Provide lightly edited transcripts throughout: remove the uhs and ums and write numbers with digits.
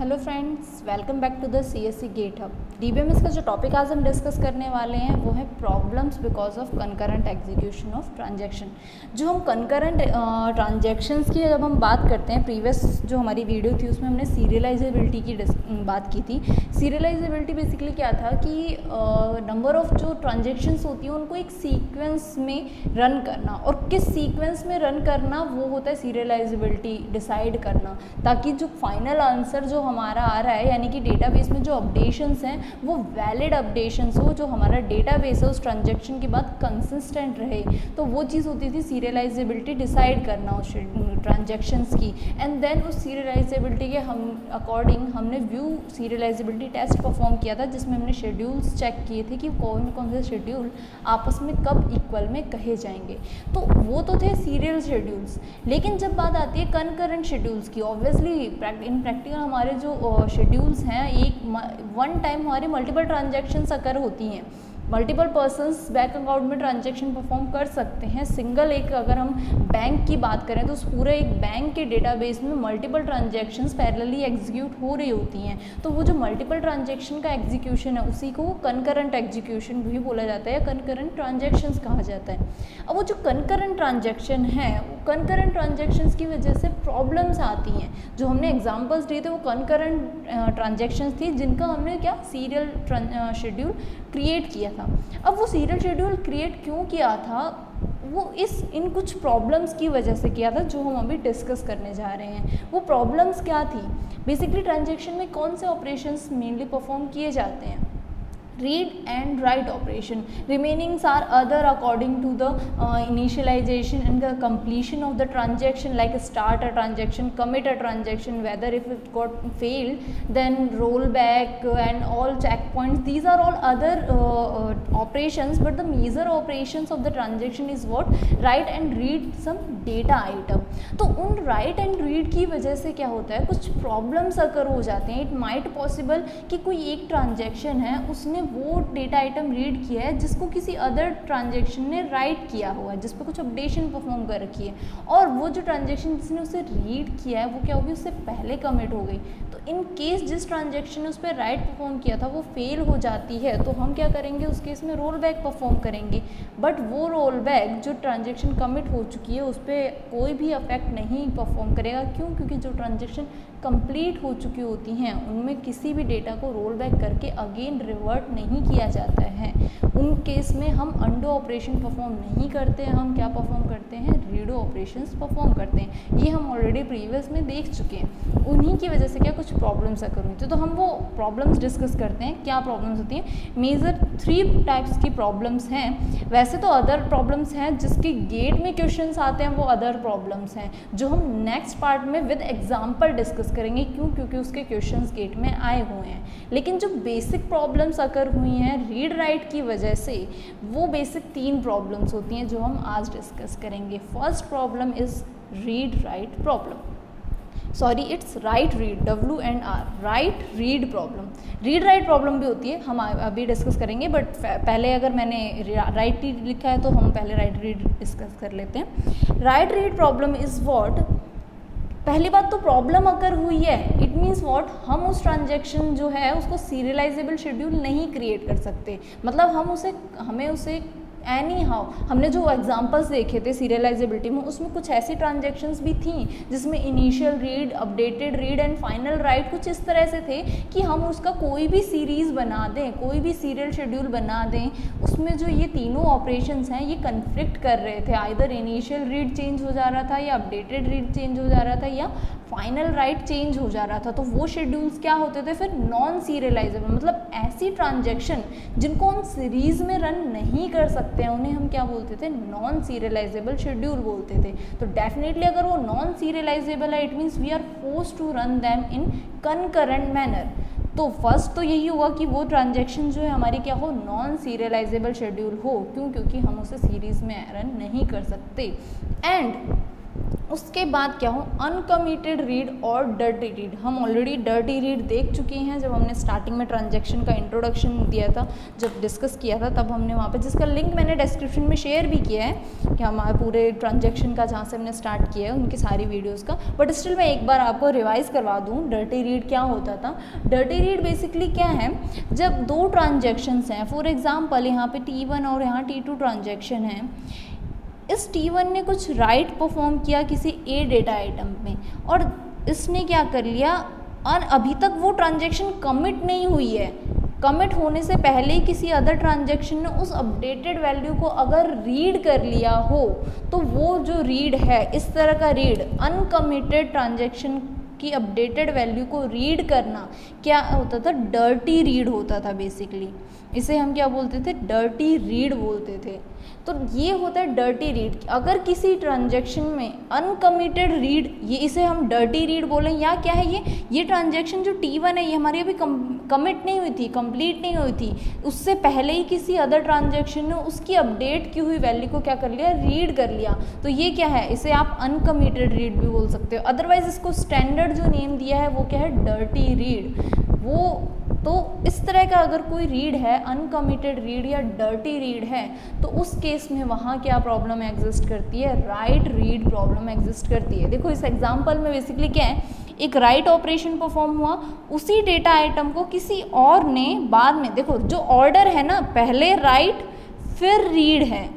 Hello friends, welcome back to the CSC gate hub. DBMS का जो topic आज हम डिस्कस करने वाले हैं वो है problems because of concurrent execution of transaction. जो हम कंकरेंट ट्रांजैक्शंस की जब हम बात करते हैं, प्रीवियस जो हमारी वीडियो थी उसमें हमने सीरियलाइजेबिलिटी की बात की थी। सीरियलाइजेबिलिटी बेसिकली क्या था कि नंबर ऑफ जो ट्रांजैक्शंस होती हैं उनको एक सीक्वेंस में रन करना, और किस सीक्वेंस में रन करना वो होता है सीरियलाइजेबिलिटी डिसाइड करना, ताकि जो फाइनल आंसर जो हमारा आ रहा है यानी कि डेटाबेस में जो अपडेशंस हैं वो वैलिड अपडेशंस हो, जो हमारा डेटाबेस है उस ट्रांजैक्शन के बाद कंसिस्टेंट रहे। तो वो चीज़ होती थी सीरियलाइजेबिलिटी डिसाइड करना उस ट्रांजैक्शंस की। एंड देन उस सीरियलाइजेबिलिटी के अकॉर्डिंग हमने व्यू सीरियलाइजेबिलिटी टेस्ट परफॉर्म किया था, जिसमें हमने शेड्यूल्स चेक किए थे कि कौन कौन से शेड्यूल आपस में कब इक्वल में कहे जाएंगे। तो वो तो थे सीरियल शेड्यूल्स। लेकिन जब बात आती है कनकरेंट शेड्यूल्स की, ऑब्वियसली इन प्रैक्टिकल हमारे जो शेड्यूल्स हैं, एक वन टाइम हमारी मल्टीपल ट्रांजैक्शंस अकर होती हैं। मल्टीपल पर्सन्स बैंक अकाउंट में ट्रांजैक्शन परफॉर्म कर सकते हैं। सिंगल एक अगर हम बैंक की बात करें तो उस पूरे एक बैंक के डेटाबेस में मल्टीपल ट्रांजैक्शंस पैरेलली एग्जीक्यूट हो रही होती हैं। तो वो जो मल्टीपल ट्रांजैक्शन का एग्जीक्यूशन है उसी को कनकरेंट एग्जीक्यूशन भी बोला जाता है या कनकरेंट ट्रांजैक्शंस कहा जाता है। अब वो जो कनकरेंट ट्रांजैक्शन है, कनकरेंट ट्रांजैक्शंस की वजह से प्रॉब्लम्स आती हैं। जो हमने एग्जांपल्स दिए थे वो कनकरेंट ट्रांजैक्शंस थी, जिनका हमने क्या सीरियल शेड्यूल क्रिएट किया था। अब वो सीरियल शेड्यूल क्रिएट क्यों किया था, वो इन कुछ प्रॉब्लम्स की वजह से किया था जो हम अभी डिस्कस करने जा रहे हैं। वो प्रॉब्लम्स क्या थी? बेसिकली ट्रांजैक्शन में कौन से ऑपरेशंस मेनली परफॉर्म किए जाते हैं? read and write operation. Remainings are other according to the initialization and the completion of the transaction, like start a transaction, commit a transaction, whether if it got failed, then roll back and all checkpoints. These are all other operations, but the major operations of the transaction is what? Write and read some data item. तो उन write and read की वजह से क्या होता है, कुछ problems अकर हो जाते हैं। इट माइट पॉसिबल कि कोई एक ट्रांजेक्शन है, उसने वो डेटा आइटम रीड किया है जिसको किसी अदर ट्रांजेक्शन ने राइट किया हुआ है, जिस पर कुछ अपडेशन परफॉर्म कर रखी है, और वो जो ट्रांजेक्शन जिसने उसे रीड किया है वो क्या होगी, उससे पहले कमिट हो गई। तो इन केस जिस ट्रांजेक्शन ने उस पर राइट परफॉर्म किया था वो फेल हो जाती है, तो हम क्या करेंगे, उस केस में रोल बैक परफॉर्म करेंगे। बट वो रोल बैक जो ट्रांजेक्शन कमिट हो चुकी है उस पर कोई भी अफेक्ट नहीं परफॉर्म करेगा। क्यों? क्योंकि जो ट्रांजेक्शन कंप्लीट हो चुकी होती हैं उनमें किसी भी डेटा को रोल बैक करके अगेन रिवर्ट नहीं किया जाता है। उन केस में हम अंडो ऑपरेशन परफॉर्म नहीं करते हैं, हम क्या परफॉर्म करते हैं, रीडो ऑपरेशंस परफॉर्म करते हैं। ये हम ऑलरेडी प्रीवियस में देख चुके हैं। उन्हीं की वजह से क्या कुछ प्रॉब्लम्स अकर हुई थी, तो हम वो प्रॉब्लम्स डिस्कस करते हैं। क्या प्रॉब्लम्स होती हैं? मेजर 3 टाइप्स की प्रॉब्लम्स हैं। वैसे तो अदर प्रॉब्लम्स हैं जिसके गेट में क्वेश्चंस आते हैं, वो अदर प्रॉब्लम्स हैं जो हम नेक्स्ट पार्ट में विद एग्जाम्पल डिस्कस करेंगे। क्यों? क्योंकि उसके क्वेश्चंस गेट में आए हुए हैं। लेकिन जो बेसिक प्रॉब्लम्स अकर हुई हैं रीड राइट की वजह से, वो बेसिक 3 प्रॉब्लम्स होती हैं जो हम आज डिस्कस करेंगे। First problem is read write problem, sorry it's right read, WR, right read problem. Read write problem भी होती है, हम अभी डिस्कस करेंगे, बट पहले अगर मैंने राइट रीड लिखा है तो हम पहले राइट रीड डिस्कस कर लेते हैं। Right read problem is what? पहली बात तो प्रॉब्लम अकर हुई है, इट मीन्स व्हाट, हम उस ट्रांजैक्शन जो है उसको सीरियलाइजेबल शेड्यूल नहीं क्रिएट कर सकते। मतलब हमें उसे एनी हाउ, हमने जो एग्जांपल्स देखे थे सीरियलाइजेबिलिटी में उसमें कुछ ऐसी ट्रांजैक्शंस भी थी जिसमें initial read, updated read and final right कुछ इस तरह से थे कि हम उसका कोई भी सीरीज़ बना दें, कोई भी सीरियल शेड्यूल बना दें, उसमें जो ये तीनों ऑपरेशंस हैं ये कन्फ्लिक्ट कर रहे थे। आइदर इनिशियल रीड चेंज हो जा रहा था, या अपडेटेड रीड चेंज हो जा रहा था, या फाइनल राइट चेंज हो जा रहा था। तो वो शेड्यूल्स क्या होते थे फिर? Non serialisable. मतलब ऐसी ट्रांजैक्शन जिनको हम सीरीज़ में रन नहीं कर सकते हैं उन्हें हम क्या बोलते थे? नॉन सीरियलाइजेबल शेड्यूल बोलते थे। तो डेफिनेटली अगर वो नॉन सीरियलाइजेबल है, it means we are forced to run them in concurrent manner. तो फर्स्ट तो यही हुआ कि वो ट्रांजैक्शन जो है हमारी क्या हो, नॉन सीरियलाइजेबल शेड्यूल हो। क्यों? क्योंकि हम उसे सीरीज़ में रन नहीं कर सकते। एंड उसके बाद क्या हो, अनकमिटेड रीड और डर्टी रीड। हम ऑलरेडी डर्टी रीड देख चुके हैं जब हमने स्टार्टिंग में ट्रांजैक्शन का इंट्रोडक्शन दिया था, जब डिस्कस किया था, तब हमने वहाँ पे, जिसका लिंक मैंने डिस्क्रिप्शन में शेयर भी किया है कि हमारे पूरे ट्रांजैक्शन का जहाँ से हमने स्टार्ट किया है उनकी सारी वीडियोज़ का, बट स्टिल मैं एक बार आपको रिवाइज करवा दूँ डर्टी रीड क्या होता था। डर्टी रीड बेसिकली क्या है, जब दो ट्रांजैक्शंस हैं, फॉर एग्जाम्पल यहाँ पे T1 और यहाँ T2 ट्रांजैक्शन है, इस T1 ने कुछ राइट परफॉर्म किया किसी ए डेटा आइटम में, और इसने क्या कर लिया, और अभी तक वो ट्रांजैक्शन कमिट नहीं हुई है, कमिट होने से पहले ही किसी अदर ट्रांजैक्शन ने उस अपडेटेड वैल्यू को अगर रीड कर लिया हो, तो वो जो रीड है, इस तरह का रीड, अनकमिटेड ट्रांजैक्शन की अपडेटेड वैल्यू को रीड करना क्या होता था, डर्टी रीड होता था बेसिकली। इसे हम क्या बोलते थे, डर्टी रीड बोलते थे। तो ये होता है डर्टी रीड। अगर किसी ट्रांजैक्शन में अनकमिटेड रीड, ये इसे हम डर्टी रीड बोलें, या क्या है ये ट्रांजैक्शन जो T1 है ये हमारी अभी कमिट नहीं हुई थी, कंप्लीट नहीं हुई थी, उससे पहले ही किसी अदर ट्रांजैक्शन ने उसकी अपडेट की हुई वैल्यू को क्या कर लिया, रीड कर लिया। तो ये क्या है, इसे आप अनकमिटेड रीड भी बोल सकते हो। अदरवाइज इसको स्टैंडर्ड जो नेम दिया है वो क्या है, डर्टी रीड। वो तो इस तरह का अगर कोई रीड है, अनकमिटेड रीड या डर्टी रीड है, तो उस केस में वहाँ क्या प्रॉब्लम एग्जिस्ट करती है, राइट रीड प्रॉब्लम एग्जिस्ट करती है। देखो इस एग्जांपल में बेसिकली क्या है, एक राइट ऑपरेशन परफॉर्म हुआ, उसी डेटा आइटम को किसी और ने बाद में, देखो जो ऑर्डर है ना, पहले राइट फिर रीड है,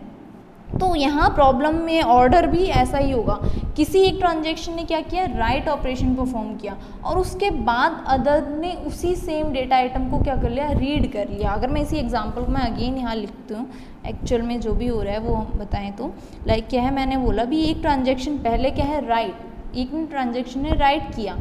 तो यहाँ प्रॉब्लम में ऑर्डर भी ऐसा ही होगा। किसी एक ट्रांजैक्शन ने क्या किया, राइट ऑपरेशन परफॉर्म किया, और उसके बाद अदर ने उसी सेम डेटा आइटम को क्या कर लिया, रीड कर लिया। अगर मैं इसी एग्जांपल को मैं अगेन यहाँ लिखती हूँ, एक्चुअल में जो भी हो रहा है वो हम बताएं तो, लाइक क्या है, मैंने बोला भी एक ट्रांजैक्शन पहले क्या है, राइट, एक ट्रांजैक्शन ने राइट किया,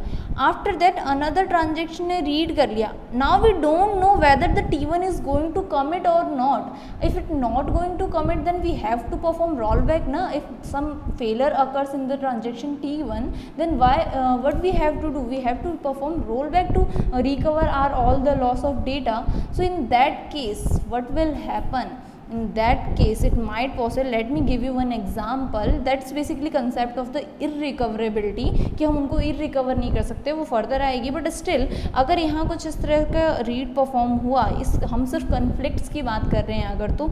आफ्टर दैट अनदर ट्रांजैक्शन ने रीड कर लिया। Now we don't know whether the T1 is going to commit और not. If it not going to commit then we have to perform roll back ना। If some failure occurs in the transaction T1 then what we have to do, we have to perform rollback to recover all the loss of data. So in that case what will happen, in that case it might possible, let me give you one example, that's basically concept of the irrecoverability, कि हम उनको irrecover नहीं कर सकते, वो further आएगी। But still अगर यहाँ कुछ इस तरह का रीड परफॉर्म हुआ, इस हम सिर्फ कन्फ्लिक्ट्स की बात कर रहे हैं अगर, तो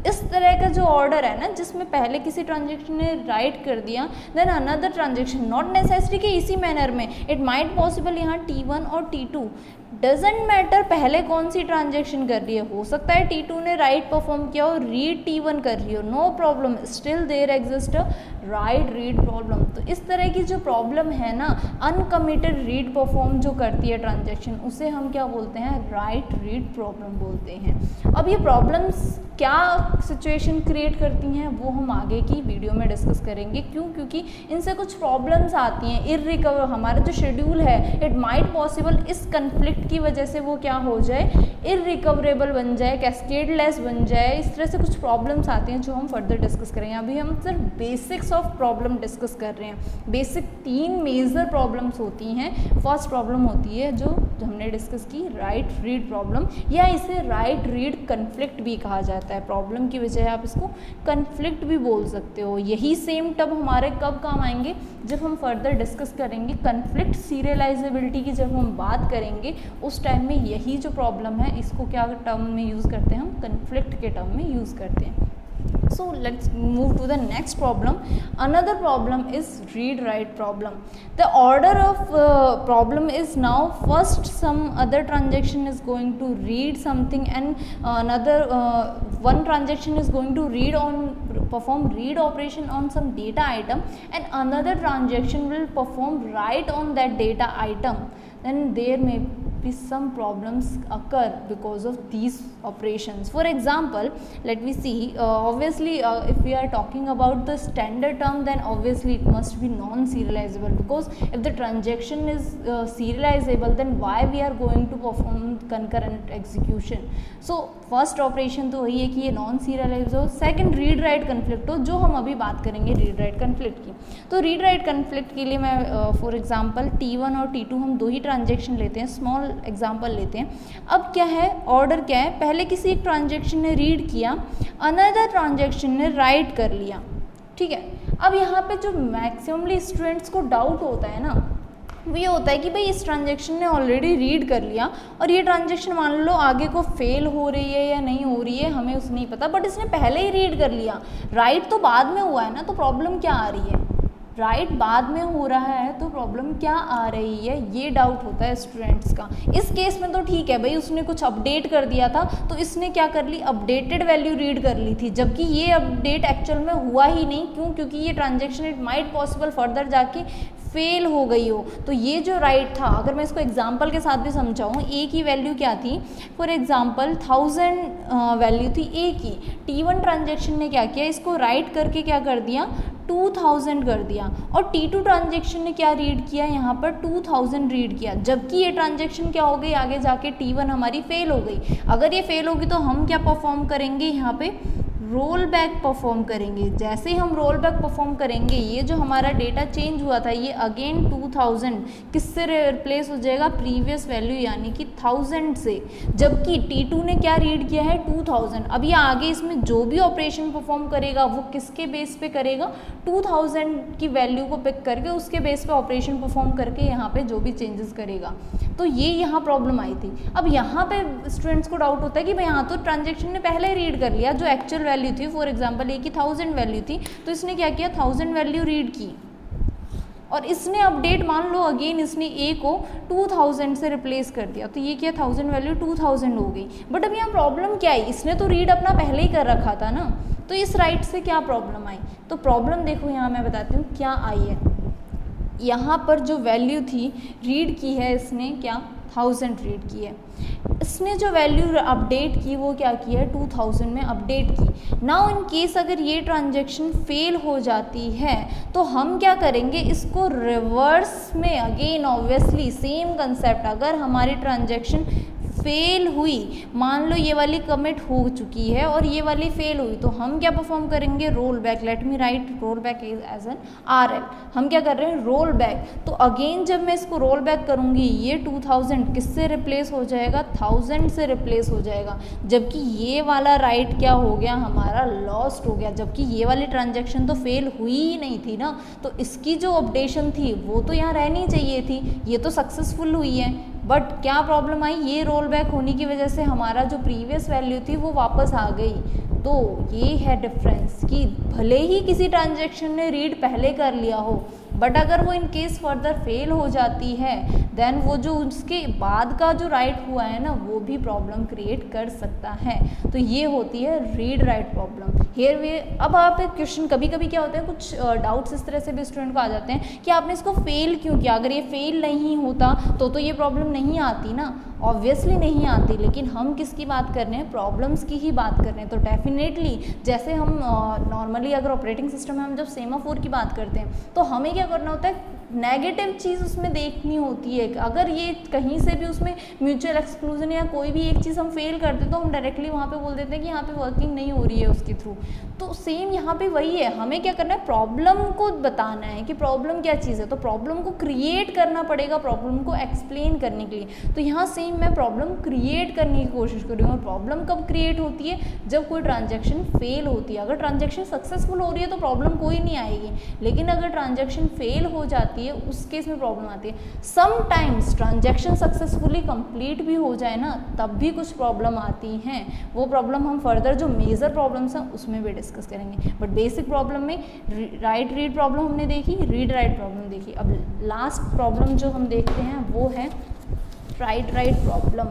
इस तरह का जो ऑर्डर है ना, जिसमें पहले किसी ट्रांजेक्शन ने राइट कर दिया, then another transaction, not necessary कि इसी मैनर में, इट माइट पॉसिबल यहाँ T1 और T2, डजेंट मैटर पहले कौन सी ट्रांजैक्शन कर रही है, हो सकता है T2 ने राइट परफॉर्म किया और रीड T1 कर रही हो, no problem, still there exist a write read problem. तो इस तरह की जो प्रॉब्लम है ना, अनकमिटेड रीड परफॉर्म जो करती है ट्रांजैक्शन, उसे हम क्या बोलते हैं, राइट रीड प्रॉब्लम बोलते हैं। अब ये प्रॉब्लम्स क्या सिचुएशन क्रिएट करती हैं वो हम आगे की वीडियो में डिस्कस करेंगे। क्यों? क्योंकि इनसे कुछ प्रॉब्लम्स आती हैं, इररिकवर, हमारा जो शेड्यूल है, इट माइट पॉसिबल इस कन्फ्लिक्ट की वजह से वो क्या हो जाए, इररिकवरेबल बन जाए, कैस्केडलेस बन जाए। इस तरह से कुछ प्रॉब्लम्स आती हैं जो हम फर्दर डिस्कस करेंगे। अभी हम सिर्फ बेसिक्स ऑफ प्रॉब्लम डिस्कस कर रहे हैं। बेसिक 3 मेजर प्रॉब्लम्स होती हैं। फर्स्ट प्रॉब्लम होती है जो हमने डिस्कस की, राइट रीड प्रॉब्लम, या इसे राइट रीड कन्फ्लिक्ट भी कहा जाता है। प्रॉब्लम की वजह आप इसको कन्फ्लिक्ट भी बोल सकते हो। यही सेम टर्म हमारे कब काम आएंगे, जब हम फर्दर डिस्कस करेंगे कन्फ्लिक्ट सीरियलाइजेबिलिटी की। जब हम बात करेंगे उस टाइम में यही जो प्रॉब्लम है, इसको क्या टर्म में यूज़ करते हैं हम, कन्फ्लिक्ट के टर्म में यूज़ करते हैं। So let's move to the next problem. Another problem is read-write problem. The order of problem is now, first some other transaction is going to read something, and another one transaction is going to perform read operation on some data item, and another transaction will perform write on that data item. Then there may be some problems occur because of these operations. For example, let me see, obviously if we are talking about the standard term, then obviously it must be non-serializable, because if the transaction is serializable, then why we are going to perform concurrent execution. So first operation तो वही है कि ये non serialised हो। Second read write conflict हो, जो हम अभी बात करेंगे रीड राइट कन्फ्लिक्ट की। तो रीड राइट कन्फ्लिक्ट के लिए मैं फॉर एग्जांपल T1 और T2 हम 2 ही ट्रांजेक्शन लेते हैं, स्मॉल एग्जांपल लेते हैं। अब क्या है, ऑर्डर क्या है, पहले किसी एक ट्रांजेक्शन ने रीड किया, अनदर ट्रांजेक्शन ने राइट कर लिया। ठीक है। अब यहाँ पे जो मैक्सिममली स्टूडेंट्स को डाउट होता है ना, वो ये होता है कि भाई इस ट्रांजेक्शन ने ऑलरेडी रीड कर लिया और ये ट्रांजेक्शन मान लो आगे को फेल हो रही है या नहीं हो रही है हमें उसे नहीं पता, बट इसने पहले ही रीड कर लिया, राइट तो बाद में हुआ है ना, तो प्रॉब्लम क्या आ रही है, राइट बाद में हो रहा है तो प्रॉब्लम क्या आ रही है, ये डाउट होता है स्टूडेंट्स का। इस केस में तो ठीक है भाई, उसने कुछ अपडेट कर दिया था तो इसने क्या कर ली, अपडेटेड वैल्यू रीड कर ली थी, जबकि ये अपडेट एक्चुअल में हुआ ही नहीं। क्यों? क्योंकि ये transaction it might possible further जाके फेल हो गई हो। तो ये जो राइट था, अगर मैं इसको एग्जाम्पल के साथ भी समझाऊँ, ए की वैल्यू क्या थी, फॉर एग्जाम्पल 1000 वैल्यू थी ए की, T1 ट्रांजेक्शन ने क्या किया, इसको राइट करके क्या कर दिया, 2000 कर दिया, और T2 ट्रांजेक्शन ने क्या रीड किया, यहाँ पर 2000 रीड किया, जबकि ये ट्रांजेक्शन क्या हो गई, आगे जाके T1 हमारी फेल हो गई। अगर ये फेल होगी तो हम क्या परफॉर्म करेंगे, यहाँ पे रोल बैक परफॉर्म करेंगे। जैसे ही हम रोल बैक परफॉर्म करेंगे, ये जो हमारा डेटा चेंज हुआ था ये अगेन 2000 किससे रिप्लेस हो जाएगा, प्रीवियस वैल्यू यानी कि 1000 से, जबकि T2 ने क्या रीड किया है, 2000। अब ये आगे इसमें जो भी ऑपरेशन परफॉर्म करेगा वो किसके बेस पे करेगा, 2000 की वैल्यू को पिक करके उसके बेस पे ऑपरेशन परफॉर्म करके यहाँ पे जो भी चेंजेस करेगा। तो ये यहाँ प्रॉब्लम आई थी। अब यहाँ पे स्टूडेंट्स को डाउट होता है कि भाई यहाँ तो ट्रांजेक्शन ने पहले रीड कर लिया, जो एक्चुअल वैल्यू थी, फॉर एग्जांपल ए की 1000 वैल्यू थी, तो इसने क्या किया, 1000 वैल्यू रीड की और इसने अपडेट मान लो अगेन इसने ए को 2000 से रिप्लेस कर दिया, तो ये क्या 1000 वैल्यू 2000 हो गई। बट अब यहाँ प्रॉब्लम क्या है, इसने तो रीड अपना पहले ही कर रखा था ना, तो इस राइट से क्या प्रॉब्लम आई, तो प्रॉब्लम देखो यहाँ मैं बताती हूँ क्या आई है। यहाँ पर जो वैल्यू थी रीड की है इसने, क्या 1000 रीड की है, इसने जो वैल्यू अपडेट की वो क्या की है, 2000 में अपडेट की। नाउ इन केस अगर ये ट्रांजेक्शन फेल हो जाती है तो हम क्या करेंगे, इसको रिवर्स में अगेन ऑब्वियसली सेम कंसेप्ट, अगर हमारी ट्रांजेक्शन फेल हुई, मान लो ये वाली कमिट हो चुकी है और ये वाली फेल हुई, तो हम क्या परफॉर्म करेंगे, roll back. Let me write roll back as an RL। हम क्या कर रहे हैं, रोल बैक। तो अगेन जब मैं इसको रोल बैक करूंगी, ये 2000 किससे रिप्लेस हो जाएगा, 1000 से रिप्लेस हो जाएगा, जबकि ये वाला राइट क्या हो गया, हमारा लॉस्ट हो गया, जबकि ये वाली ट्रांजेक्शन तो फेल हुई ही नहीं थी ना, तो इसकी जो अपडेशन थी वो तो यहाँ रहनी चाहिए थी, ये तो सक्सेसफुल हुई है। बट क्या प्रॉब्लम आई, ये रोल बैक होने की वजह से हमारा जो प्रीवियस वैल्यू थी वो वापस आ गई। तो ये है डिफरेंस कि भले ही किसी ट्रांजेक्शन ने रीड पहले कर लिया हो, बट अगर वो इन केस फर्दर फेल हो जाती है देन वो जो उसके बाद का जो राइट हुआ है ना वो भी प्रॉब्लम क्रिएट कर सकता है। तो ये होती है रीड राइट प्रॉब्लम। हियर वे अब आप एक क्वेश्चन, कभी कभी क्या होता है, कुछ डाउट्स इस तरह से भी स्टूडेंट को आ जाते हैं कि आपने इसको फेल क्यों किया, अगर ये फेल नहीं होता तो ये प्रॉब्लम नहीं आती ना, ऑब्वियसली नहीं आती। लेकिन हम किसकी बात कर रहे हैं, प्रॉब्लम्स की ही बात कर रहे हैं। तो डेफिनेटली जैसे हम नॉर्मली अगर ऑपरेटिंग सिस्टम में हम जब सेमाफोर की बात करते हैं तो हमें क्या करना होता है, नेगेटिव चीज़ उसमें देखनी होती है। अगर ये कहीं से भी उसमें म्यूचुअल एक्सक्लूजन या कोई भी एक चीज़ हम फेल करते तो हम डायरेक्टली वहाँ पे बोल देते हैं कि यहाँ पे वर्किंग नहीं हो रही है उसके थ्रू। तो सेम यहाँ पे वही है, हमें क्या करना है, प्रॉब्लम को बताना है कि प्रॉब्लम क्या चीज़ है, तो प्रॉब्लम को क्रिएट करना पड़ेगा प्रॉब्लम को एक्सप्लेन करने के लिए। तो यहाँ सेम मैं प्रॉब्लम क्रिएट करने की कोशिश कर रही हूँ। और प्रॉब्लम कब क्रिएट होती है, जब कोई ट्रांजेक्शन फेल होती है। अगर ट्रांजेक्शन सक्सेसफुल हो रही है तो प्रॉब्लम कोई नहीं आएगी, लेकिन अगर ट्रांजेक्शन फेल हो जाती है उस केस में प्रॉब्लम आती है। समटाइम्स ट्रांजेक्शन सक्सेसफुली कंप्लीट भी हो जाए ना तब भी कुछ प्रॉब्लम आती हैं, वो प्रॉब्लम हम फर्दर जो मेजर प्रॉब्लम्स हैं उसमें भी डिस्कस करेंगे। बट बेसिक प्रॉब्लम में राइट रीड प्रॉब्लम हमने देखी, रीड राइट प्रॉब्लम देखी। अब लास्ट प्रॉब्लम जो हम देखते हैं वो है right problem.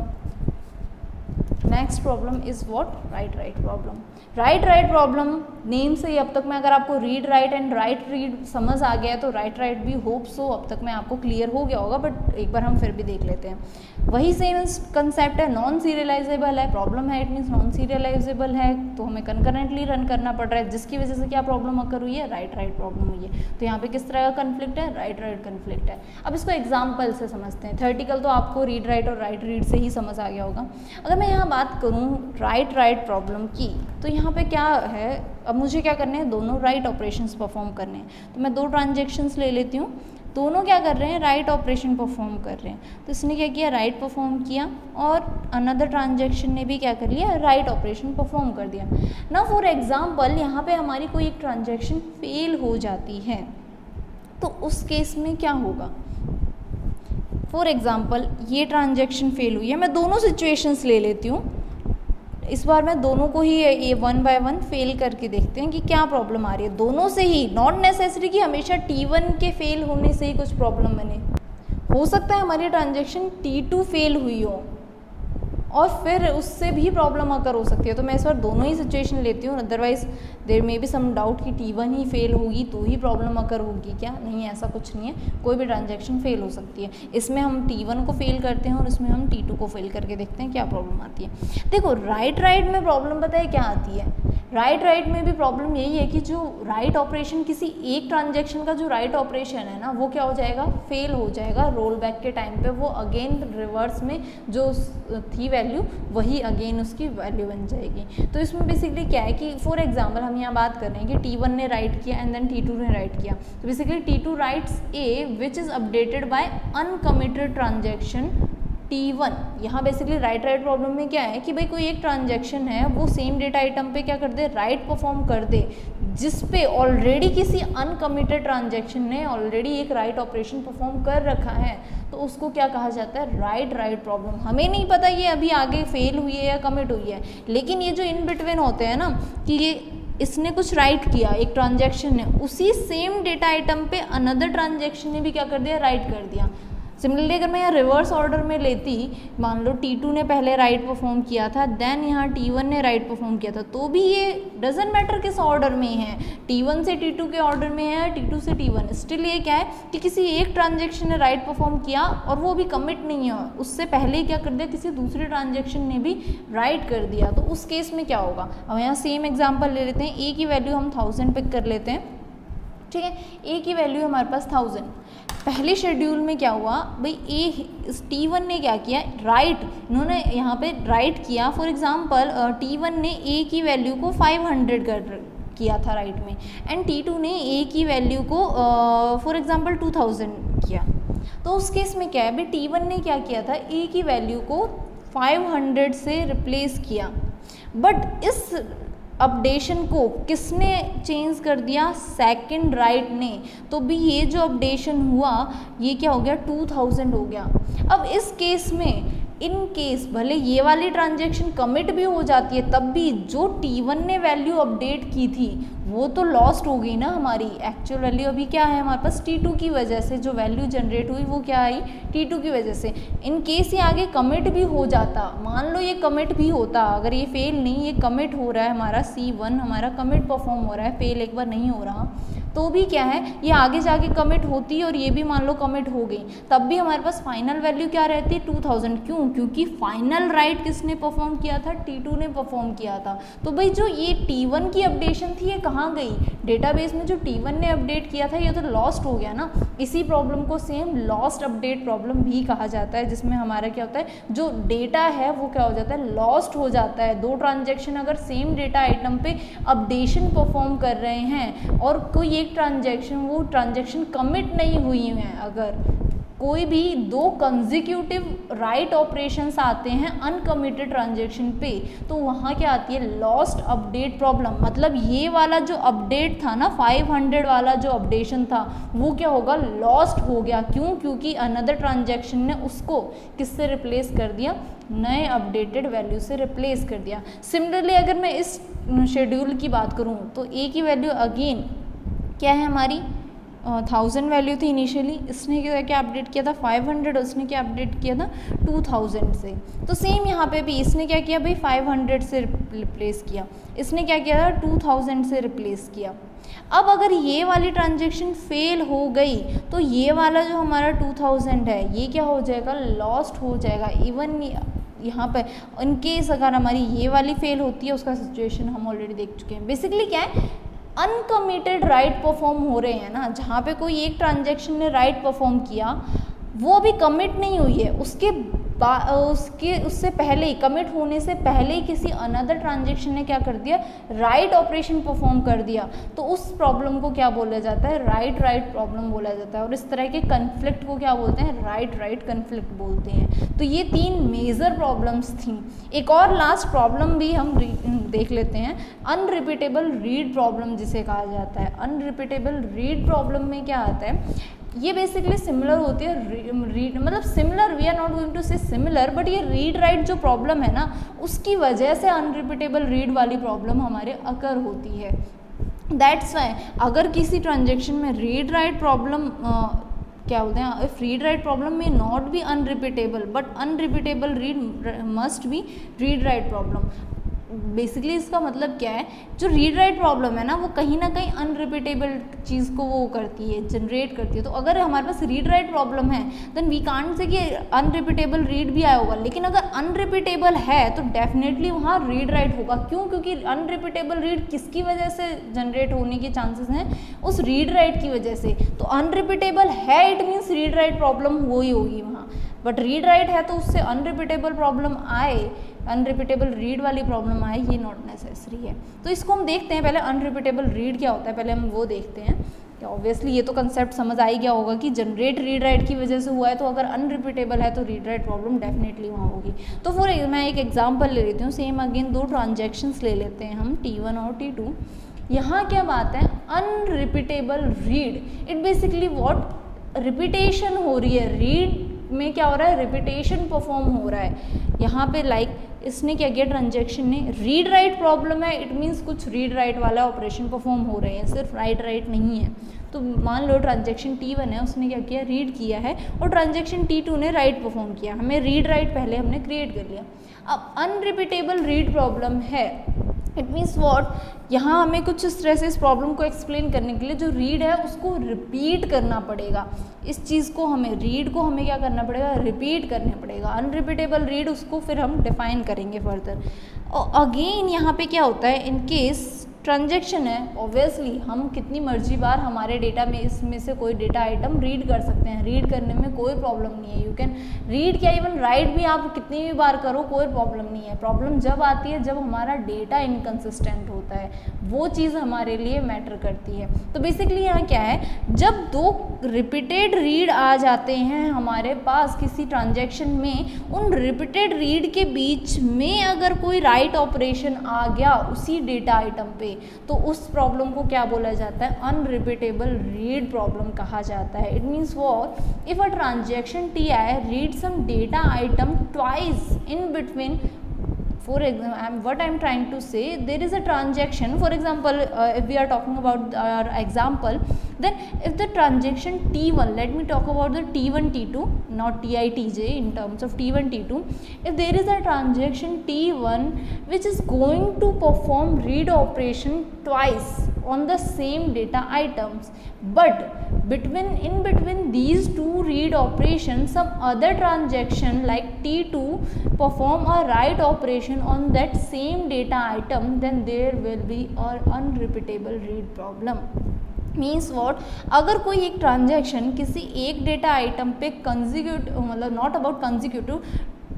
Next problem is what, right problem. Right problem name से ही अब तक मैं अगर आपको read write and right read समझ आ गया है तो राइट भी होप सो अब तक मैं आपको क्लियर हो गया होगा, बट एक बार हम फिर भी देख लेते हैं। वही सेम कंसेप्ट है, नॉन सीरियलाइजेबल है, प्रॉब्लम है, इट मीन्स नॉन सीरियलाइजेबल है, तो हमें कंकरेंटली रन करना पड़ रहा है, जिसकी वजह से क्या प्रॉब्लम अकर हुई है, राइट प्रॉब्लम हुई है। तो यहाँ पे किस तरह का कन्फ्लिक्ट है, राइट कन्फ्लिक्ट है। अब इसको एग्जाम्पल से समझते हैं। थ्योरेटिकल तो आपको रीड राइट और राइट रीड से ही समझ आ गया होगा। अगर मैं यहाँ बात करूँ राइट प्रॉब्लम की, तो यहाँ पे क्या है, अब मुझे क्या करने हैं, दोनों राइट ऑपरेशंस परफॉर्म करने हैं। तो मैं दो ट्रांजेक्शन्स ले लेती हूँ, दोनों क्या कर रहे हैं, राइट ऑपरेशन परफॉर्म कर रहे हैं। तो इसने क्या किया, राइट परफॉर्म किया, और अनदर ट्रांजैक्शन ने भी क्या कर लिया, राइट ऑपरेशन परफॉर्म कर दिया ना। फॉर एग्जाम्पल यहाँ पे हमारी कोई एक ट्रांजैक्शन फेल हो जाती है, तो उस केस में क्या होगा। फॉर एग्जाम्पल ये ट्रांजैक्शन फेल हुई है, मैं दोनों सिचुएशंस ले लेती हूँ, इस बार मैं दोनों को ही ये 1 बाय 1 फेल करके देखते हैं कि क्या प्रॉब्लम आ रही है दोनों से ही। नॉट नेसेसरी कि हमेशा T1 के फेल होने से ही कुछ प्रॉब्लम बने, हो सकता है हमारी ट्रांजैक्शन T2 फेल हुई हो और फिर उससे भी प्रॉब्लम अकर हो सकती है। तो मैं इस बार दोनों ही सिचुएशन लेती हूँ, otherwise there may be some doubt कि T1 ही फेल होगी तो ही प्रॉब्लम अकर होगी क्या, नहीं ऐसा कुछ नहीं है, कोई भी ट्रांजैक्शन फेल हो सकती है। इसमें हम T1 को फेल करते हैं और इसमें हम T2 को फेल करके देखते हैं क्या प्रॉब्लम आती है। देखो राइट में प्रॉब्लम पता है क्या आती है, राइट में भी प्रॉब्लम यही है कि जो राइट ऑपरेशन, किसी एक ट्रांजैक्शन का जो राइट ऑपरेशन है ना, वो क्या हो जाएगा, फेल हो जाएगा। रोल बैक के टाइम पे वो अगेन रिवर्स में जो थी वैल्यू वही अगेन उसकी वैल्यू बन जाएगी। तो इसमें बेसिकली क्या है कि फॉर एग्जांपल हम यहाँ बात कर रहे हैं कि T1 ने राइट किया एंड देन T2 ने राइट किया। तो basically T2 writes A which is updated by uncommitted transaction T1। यहाँ बेसिकली राइट प्रॉब्लम में क्या है कि भाई कोई एक ट्रांजैक्शन है वो सेम डेटा आइटम पे क्या कर दे, राइट परफॉर्म कर दे, जिस पे ऑलरेडी किसी अनकमिटेड ट्रांजैक्शन ने ऑलरेडी एक राइट ऑपरेशन परफॉर्म कर रखा है, तो उसको क्या कहा जाता है, राइट प्रॉब्लम। हमें नहीं पता ये अभी आगे फेल हुई है या कमिट हुई है, लेकिन ये जो इन बिटवीन होते हैं ना कि ये इसने कुछ राइट किया, एक ट्रांजैक्शन ने उसी सेम डेटा आइटम पे अनदर ट्रांजैक्शन ने भी क्या कर दिया, राइट कर दिया। सिमिलरली अगर मैं यहाँ रिवर्स ऑर्डर में लेती, मान लो T2 ने पहले राइट परफॉर्म किया था, देन यहाँ T1 ने राइट परफॉर्म किया था, तो भी ये डजेंट मैटर किस ऑर्डर में है, T1 से T2 के ऑर्डर में है, T2 से T1, स्टिल ये क्या है कि किसी एक ट्रांजेक्शन ने राइट परफॉर्म किया और वो अभी कमिट नहीं है, उससे पहले ही क्या कर दिया, किसी दूसरे ट्रांजेक्शन ने भी राइट कर दिया। तो उस केस में क्या होगा, अब यहाँ सेम एग्जाम्पल ले लेते हैं, A की वैल्यू हम 1000 पिक कर लेते हैं, ठीक है, A की वैल्यू हमारे पास 1000। पहले शेड्यूल में क्या हुआ भाई, T1 ने क्या किया, राइट, इन्होंने यहाँ पे राइट किया। फॉर एग्जांपल T1 ने A की वैल्यू को 500 किया था राइट में, एंड T2 ने A की वैल्यू को फॉर एग्जांपल 2000 किया। तो उस केस में क्या है भाई, T1 ने क्या किया था, A की वैल्यू को 500 से रिप्लेस किया, बट इस अपडेशन को किसने चेंज कर दिया, सेकंड राइट ने। तो भी ये जो अपडेशन हुआ ये क्या हो गया, 2000 हो गया। अब इस केस में इन केस भले ये वाली ट्रांजैक्शन कमिट भी हो जाती है, तब भी जो T1 ने वैल्यू अपडेट की थी वो तो लॉस्ट हो गई ना, हमारी एक्चुअल वैल्यू अभी क्या है हमारे पास, T2 की वजह से जो वैल्यू जनरेट हुई वो क्या आई, T2 की वजह से। इन केस ये आगे कमिट भी हो जाता, मान लो ये कमिट भी होता, अगर ये फेल नहीं, ये कमिट हो रहा है हमारा C1, हमारा कमिट परफॉर्म हो रहा है, फेल एक बार नहीं हो रहा, तो भी क्या है ये आगे जाके कमिट होती और ये भी मान लो कमिट हो गई, तब भी हमारे पास फाइनल वैल्यू क्या रहती है, 2000। क्यों, क्योंकि फाइनल राइट किसने परफॉर्म किया था, T2 ने परफॉर्म किया था। तो भाई जो ये T1 की अपडेशन थी ये कहाँ गई, डेटाबेस में जो T1 ने अपडेट किया था ये तो लॉस्ट हो गया ना। इसी प्रॉब्लम को सेम लॉस्ट अपडेट प्रॉब्लम भी कहा जाता है, जिसमें हमारा क्या होता है, जो डेटा है वो क्या हो जाता है, लॉस्ट हो जाता है। दो ट्रांजेक्शन अगर सेम डेटा आइटम पे अपडेशन परफॉर्म कर रहे हैं और कोई एक ट्रांजैक्शन, वो ट्रांजैक्शन कमिट नहीं हुई है, अगर कोई भी दो कंसेक्यूटिव राइट ऑपरेशंस आते हैं अनकमिटेड ट्रांजैक्शन पे, तो वहाँ क्या आती है, लॉस्ट अपडेट प्रॉब्लम। मतलब ये वाला जो अपडेट था ना, 500 वाला जो अपडेशन था वो क्या होगा, लॉस्ट हो गया। क्यों, क्योंकि अनदर ट्रांजैक्शन ने उसको किससे रिप्लेस कर दिया, नए अपडेटेड वैल्यू से रिप्लेस कर दिया। सिमिलरली अगर मैं इस शेड्यूल की बात करूँ तो ए की वैल्यू अगेन क्या है हमारी, 1000 वैल्यू थी इनिशियली, इसने क्या अपडेट किया था 500, उसने क्या अपडेट किया था 2000 से। तो सेम यहाँ पे भी इसने क्या किया भाई, 500 से रिप्लेस किया, इसने क्या किया था 2000 से रिप्लेस किया। अब अगर ये वाली ट्रांजैक्शन फेल हो गई तो ये वाला जो हमारा 2000 है ये क्या हो जाएगा, लॉस्ट हो जाएगा। इवन यहाँ पे इनकेस अगर हमारी ये वाली फेल होती है, उसका सिचुएशन हम ऑलरेडी देख चुके हैं। बेसिकली क्या है, अनकमिटेड राइट परफॉर्म हो रहे हैं ना, जहाँ पे कोई एक ट्रांजैक्शन ने राइट परफॉर्म किया, वो अभी कमिट नहीं हुई है, उससे पहले ही, कमिट होने से पहले ही किसी अनदर ट्रांजेक्शन ने क्या कर दिया, राइट ऑपरेशन परफॉर्म कर दिया, तो उस प्रॉब्लम को क्या बोला जाता है, राइट प्रॉब्लम बोला जाता है। और इस तरह के कन्फ्लिक्ट को क्या बोलते हैं, राइट कन्फ्लिक्ट बोलते हैं। तो ये 3 मेजर प्रॉब्लम्स थी। एक और लास्ट प्रॉब्लम भी हम देख लेते हैं, अनरिपीटेबल रीड प्रॉब्लम जिसे कहा जाता है। अनरिपीटेबल रीड प्रॉब्लम में क्या आता है, ये बेसिकली सिमिलर होती है, रीड मतलब similar, we are not going to say similar, but ये रीड राइट जो प्रॉब्लम है ना, उसकी वजह से अनरिपीटेबल रीड वाली प्रॉब्लम हमारे अकर होती है। दैट्स वाई अगर किसी ट्रांजेक्शन में रीड राइट प्रॉब्लम क्या बोलते हैं, इफ रीड राइट प्रॉब्लम में not be unrepeatable but unrepeatable read must be read write problem. Basically इसका मतलब क्या है, जो रीड राइट प्रॉब्लम है ना, वो कहीं ना कहीं अनरिपीटेबल चीज़ को वो करती है, जनरेट करती है। तो अगर हमारे पास रीड राइट प्रॉब्लम है, देन वी कांट से कि अनरिपीटेबल रीड भी आया होगा, लेकिन अगर अनरिपीटेबल है तो डेफिनेटली वहाँ रीड राइट होगा। क्यों? क्योंकि अनरिपीटेबल रीड किसकी वजह से जनरेट होने के चांसेस हैं, उस रीड राइट की वजह से। तो अनरिपीटेबल है, it means read write problem हो ही होगी वहाँ, बट रीड राइट है तो उससे अनरिपीटेबल प्रॉब्लम आए, अनरिपीटेबल रीड वाली प्रॉब्लम आए, ये नॉट नेसेसरी है। तो इसको हम देखते हैं, पहले अनरिपीटेबल रीड क्या होता है, पहले हम वो देखते हैं। कि ऑब्वियसली ये तो कंसेप्ट समझ आ ही गया होगा कि जनरेट रीड राइट की वजह से हुआ है, तो अगर अनरिपीटेबल है तो रीड राइट प्रॉब्लम डेफिनेटली वहाँ होगी। तो मैं एक एग्जाम्पल ले लेती हूँ, सेम अगेन 2 ट्रांजेक्शंस ले लेते हैं हम, T1 और T2। यहाँ क्या बात है, unrepeatable read, it basically what, repetition हो रही है, रीड में क्या हो रहा है, रिपीटेशन परफॉर्म हो रहा है। यहाँ पे लाइक इसने क्या किया, ट्रांजेक्शन ने रीड राइट प्रॉब्लम है, इट मीन्स कुछ रीड राइट वाला ऑपरेशन परफॉर्म हो रहे हैं, सिर्फ राइट नहीं है। तो मान लो ट्रांजेक्शन T1 है, उसने क्या किया, रीड किया है, और ट्रांजेक्शन T2 ने राइट परफॉर्म किया, हमें रीड राइट पहले हमने क्रिएट कर लिया। अब अनरिपीटेबल रीड प्रॉब्लम है, इट मीन्स वॉट, यहाँ हमें कुछ इस तरह से इस प्रॉब्लम को एक्सप्लेन करने के लिए जो रीड है उसको रिपीट करना पड़ेगा। इस चीज़ को हमें, रीड को हमें क्या करना पड़ेगा, रिपीट करना पड़ेगा। अनरिपीटेबल रीड उसको फिर हम डिफाइन करेंगे फर्दर। और अगेन यहाँ पे क्या होता है, इन केस ट्रांजेक्शन है, ऑब्वियसली हम कितनी मर्जी बार हमारे डेटा में इसमें से कोई डेटा आइटम रीड कर सकते हैं, रीड करने में कोई प्रॉब्लम नहीं है। यू कैन रीड, क्या इवन राइट भी आप कितनी भी बार करो, कोई प्रॉब्लम नहीं है। प्रॉब्लम जब आती है जब हमारा डेटा इनकंसिस्टेंट होता है, वो चीज़ हमारे लिए मैटर करती है। तो बेसिकली यहाँ क्या है, जब 2 रिपीटेड रीड आ जाते हैं हमारे पास किसी ट्रांजेक्शन में, उन रिपीटेड रीड के बीच में अगर कोई राइट ऑपरेशन आ गया उसी डेटा आइटम पे, तो उस प्रॉब्लम को क्या बोला जाता है, अनरिपीटेबल रीड प्रॉब्लम कहा जाता है। It means what, if a transaction Ti read some data item twice in between, for example, what I am trying to say, there is a transaction, for example, if we are talking about our example, then if the transaction T1, let me talk about the T1 T2, not Ti Tj, in terms of T1 T2, if there is a transaction T1 which is going to perform read operation twice on the same data items, but in between these 2 read operations some other transaction like T2 perform a write operation on that same data item, then there will be an unrepeatable read problem. Means what, अगर कोई एक transaction किसी एक data item पे consecutive, मतलब not about consecutive,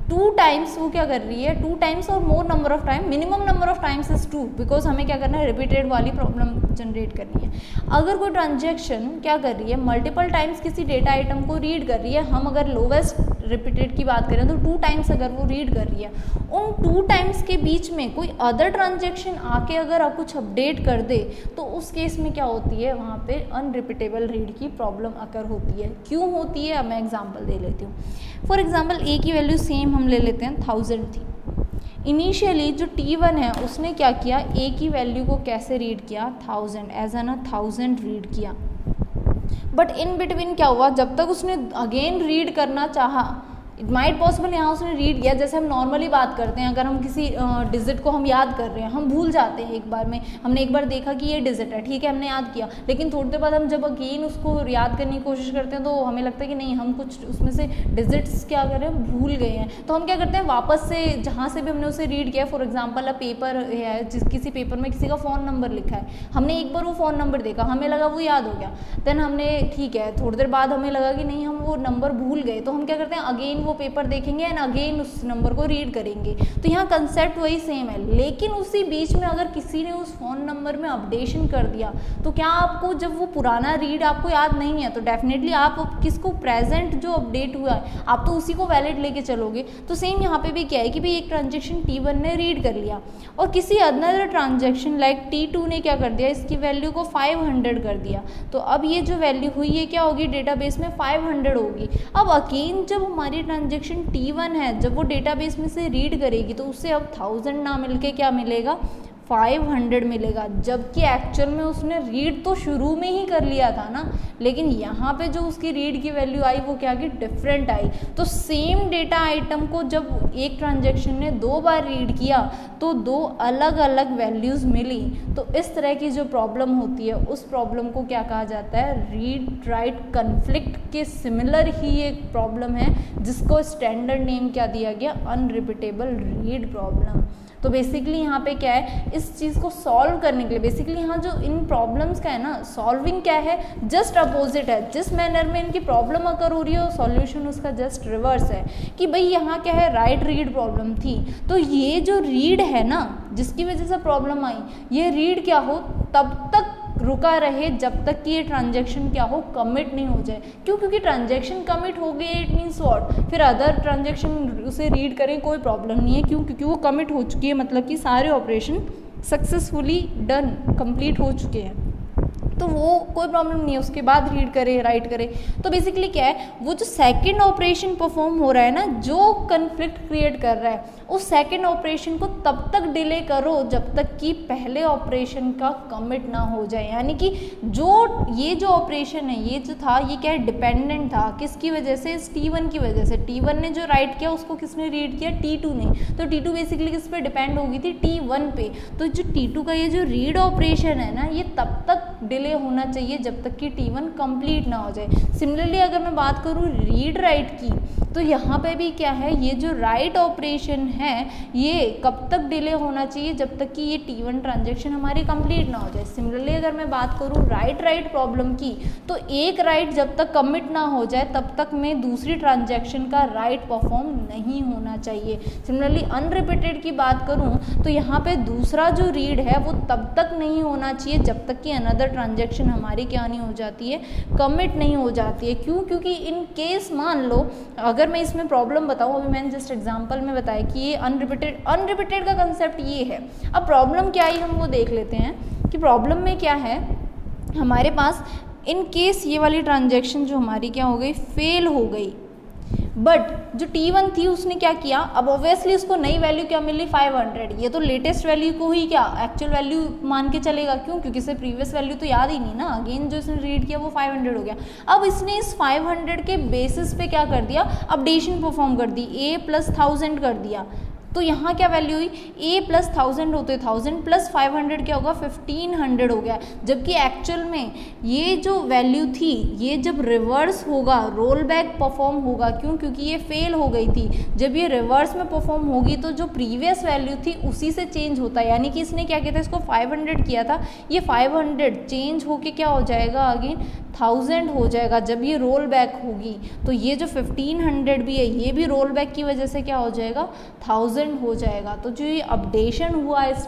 2 times वो क्या कर रही है, 2 टाइम्स और मोर number of time, minimum number of times is 2, because हमें क्या करना है, रिपीटेड वाली प्रॉब्लम जनरेट करनी है। अगर कोई ट्रांजेक्शन क्या कर रही है, मल्टीपल टाइम्स किसी डेटा आइटम को रीड कर रही है, हम अगर लोवेस्ट रिपीटेड की बात करें तो 2 टाइम्स अगर वो रीड कर रही है, उन 2 टाइम्स के बीच में कोई अदर ट्रांजेक्शन आके अगर कुछ अपडेट कर दे, तो उस केस में क्या होती है, वहाँ पे अनरिपीटेबल रीड की प्रॉब्लम अकर होती है। क्यों होती है, अब मैं एग्जांपल दे लेती हूँ। फॉर एग्जांपल ए की वैल्यू सेम हम ले लेते हैं 1000 थी। इनिशियली जो T1 है उसने क्या किया, ए की वैल्यू को कैसे रीड किया, 1000 एज एन 1000 रीड किया। बट इन बिटवीन क्या हुआ, जब तक उसने अगेन रीड करना चाहा इट माइट पॉसिबल यहाँ उसने रीड किया, जैसे हम नॉर्मली बात करते हैं, अगर हम किसी डिजिट को हम याद कर रहे हैं, हम भूल जाते हैं एक बार में, हमने एक बार देखा कि ये डिजिट है, ठीक है, हमने याद किया, लेकिन थोड़ी देर बाद हम जब अगेन उसको याद करने की कोशिश करते हैं तो हमें लगता है कि नहीं, हम कुछ उसमें से डिजिट्स क्या कर रहे हैं, भूल गए हैं। तो हम क्या करते हैं, वापस से जहाँ से भी हमने उसे रीड किया, फॉर एग्जाम्पल पेपर है, किसी पेपर में किसी का फ़ोन नंबर लिखा है, हमने एक बार वो फ़ोन नंबर देखा, हमें लगा वो याद हो गया, देन हमने ठीक है, थोड़ी देर बाद हमें लगा कि नहीं, हम वो नंबर भूल गए, तो हम क्या करते हैं, अगेन वो पेपर देखेंगे एंड अगेन उस नंबर को रीड करेंगे। तो यहाँ कंसेप्ट वही सेम है, लेकिन उसी बीच में अगर किसी ने उस फ़ोन नंबर में अपडेशन कर दिया, तो क्या आपको जब वो पुराना रीड आपको याद नहीं है, तो डेफिनेटली आप किसको, प्रेजेंट जो अपडेट हुआ है आप तो उसी को वैलिड लेके चलोगे। तो सेम यहाँ पे भी क्या है कि भाई एक ट्रांजेक्शन T1 ने रीड कर लिया और किसी अदर ट्रांजेक्शन लाइक T2 ने क्या कर दिया, इसकी वैल्यू को 500 कर दिया, तो अब ये जो वैल्यू हुई है क्या होगी, डेटाबेस में 500 होगी। अब अगेन जब हमारी ट्रांजेक्शन T1 है, जब वो डेटाबेस में से रीड करेगी तो उससे अब 1000 ना मिलके क्या मिलेगा, 500 मिलेगा, जबकि एक्चुअल में उसने रीड तो शुरू में ही कर लिया था ना, लेकिन यहाँ पे जो उसकी रीड की वैल्यू आई वो क्या की, डिफरेंट आई। तो सेम डेटा आइटम को जब एक ट्रांजेक्शन ने 2 बार रीड किया तो 2 अलग अलग वैल्यूज़ मिली। तो इस तरह की जो प्रॉब्लम होती है उस प्रॉब्लम को क्या कहा जाता है, रीड राइट कन्फ्लिक्ट के सिमिलर ही एक प्रॉब्लम है, जिसको स्टैंडर्ड नेम क्या दिया गया, अनरिपीटेबल रीड प्रॉब्लम। तो बेसिकली यहाँ पे क्या है, इस चीज़ को सॉल्व करने के लिए बेसिकली यहाँ जो इन प्रॉब्लम्स का है ना, सॉल्विंग क्या है, जस्ट अपोजिट है। जिस मैनर में इनकी प्रॉब्लम अकर हो रही है, सॉल्यूशन उसका जस्ट रिवर्स है। कि भाई यहाँ क्या है, राइट रीड प्रॉब्लम थी, तो ये जो रीड है ना, जिसकी वजह से प्रॉब्लम आई, ये रीड क्या हो, तब तक रुका रहे जब तक कि ये ट्रांजैक्शन क्या हो, कमिट नहीं हो जाए। क्यों, क्योंकि ट्रांजैक्शन कमिट हो गई, इट मीन्स व्हाट, फिर अदर ट्रांजैक्शन उसे रीड करें कोई प्रॉब्लम नहीं है। क्यों, क्योंकि वो कमिट हो चुकी है, मतलब कि सारे ऑपरेशन सक्सेसफुली डन, कंप्लीट हो चुके हैं, तो वो कोई प्रॉब्लम नहीं है, उसके बाद रीड करे राइट करे। तो बेसिकली क्या है, वो जो सेकंड ऑपरेशन परफॉर्म हो रहा है ना, जो कन्फ्लिक्ट क्रिएट कर रहा है, उस सेकंड ऑपरेशन को तब तक डिले करो जब तक कि पहले ऑपरेशन का कमिट ना हो जाए। यानी कि ये जो ऑपरेशन है, ये जो था, ये क्या है, डिपेंडेंट था, किसकी वजह से, इस T1 की वजह से। T1 ने जो राइट किया उसको किसने रीड किया, T2 ने। तो T2 बेसिकली किस पे डिपेंड हो गई थी, T1 पे। तो जो T2 का ये जो रीड ऑपरेशन है ना, ये तब तक डिले होना चाहिए जब तक कि T1 कंप्लीट ना हो जाए। सिमिलरली अगर मैं बात करूँ रीड राइट की, तो यहाँ पे भी क्या है, ये जो राइट ऑपरेशन है, ये कब तक डिले होना चाहिए, जब तक कि ये T1 ट्रांजैक्शन हमारी कंप्लीट ना हो जाए। सिमिलरली अगर मैं बात करूँ राइट प्रॉब्लम की, तो एक राइट जब तक कमिट ना हो जाए तब तक में दूसरी ट्रांजैक्शन का राइट परफॉर्म नहीं होना चाहिए। सिमिलरली अनरिपीटेड की बात करूँ, तो यहाँ पे दूसरा जो रीड है वो तब तक नहीं होना चाहिए जब तक कि अनदर ट्रांजैक्शन हमारी क्या नहीं हो जाती है, कमिट नहीं हो जाती है। क्यों, क्योंकि इन केस मान लो, अगर मैं इसमें प्रॉब्लम बताऊं, अभी मैंने जस्ट एग्जांपल में बताया कि ये अनरिपीटेड का कंसेप्ट ये है। अब प्रॉब्लम क्या आई हम वो देख लेते हैं कि प्रॉब्लम में क्या है, हमारे पास इन केस ये वाली ट्रांजैक्शन जो हमारी क्या हो गई, फेल हो गई, बट जो T1 थी उसने क्या किया, अब ऑब्वियसली उसको नई वैल्यू क्या मिली, 500। ये तो लेटेस्ट वैल्यू को ही क्या एक्चुअल वैल्यू मान के चलेगा। क्यों, क्योंकि इसे प्रीवियस वैल्यू तो याद ही नहीं ना, अगेन जो इसने रीड किया वो 500 हो गया। अब इसने इस 500 के बेसिस पे क्या कर दिया, अपडेशन परफॉर्म कर दी, A + 1000 कर दिया। तो यहाँ क्या वैल्यू हुई, A + 1000 होते 1000 + 500 क्या होगा, 1500 हो गया। जबकि एक्चुअल में ये जो वैल्यू थी, ये जब रिवर्स होगा, रोल बैक परफॉर्म होगा। क्यों, क्योंकि ये फेल हो गई थी। जब ये रिवर्स में परफॉर्म होगी तो जो प्रीवियस वैल्यू थी उसी से चेंज होता है। यानी कि इसने क्या किया था, इसको 500 किया था, ये 500 चेंज होके क्या हो जाएगा, अगेन 1000 हो जाएगा जब ये रोल बैक होगी। तो ये जो 1500 भी है, ये भी रोल बैक की वजह से क्या हो जाएगा, 1000 हो जाएगा। तो जो ये अपडेशन हुआ इस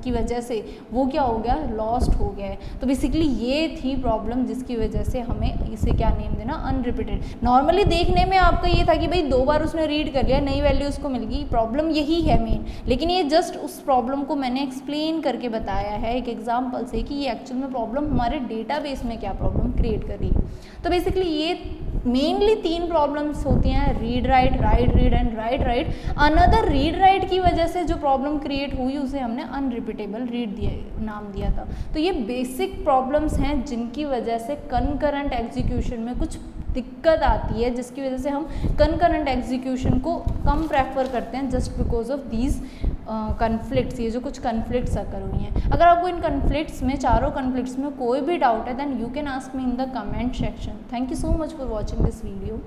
की वजह से वो क्या हो गया, लॉस्ट हो गया है। तो बेसिकली ये थी प्रॉब्लम जिसकी वजह से हमें इसे क्या नेम देना, अनरिपीटेड। नॉर्मली देखने में आपका ये था कि भाई 2 बार उसने रीड कर लिया, नई वैल्यू उसको मिल गई, प्रॉब्लम यही है मेन। लेकिन ये जस्ट उस प्रॉब्लम को मैंने एक्सप्लेन करके बताया है एक एग्जाम्पल से कि ये एक्चुअल में प्रॉब्लम हमारे डेटाबेस में क्या प्रॉब्लम क्रिएट कर रही है। तो बेसिकली ये मेनली 3 प्रॉब्लम्स होती हैं, read write, right read and right right. Another read write की वजह से जो प्रॉब्लम क्रिएट हुई उसे हमने अनरिपीटेबल रीड नाम दिया था। तो ये बेसिक प्रॉब्लम्स हैं जिनकी वजह से कनकरेंट एग्जीक्यूशन में कुछ दिक्कत आती है, जिसकी वजह से हम कंकरेंट एग्जीक्यूशन को कम प्रेफर करते हैं just because of these conflicts. ये जो कुछ कन्फ्लिक्ट्स अकर हुई हैं, अगर आपको इन कन्फ्लिक्ट्स में, चारों कन्फ्लिक्ट्स में कोई भी डाउट है, then you can ask me in the comment section. Thank you so much for watching this video.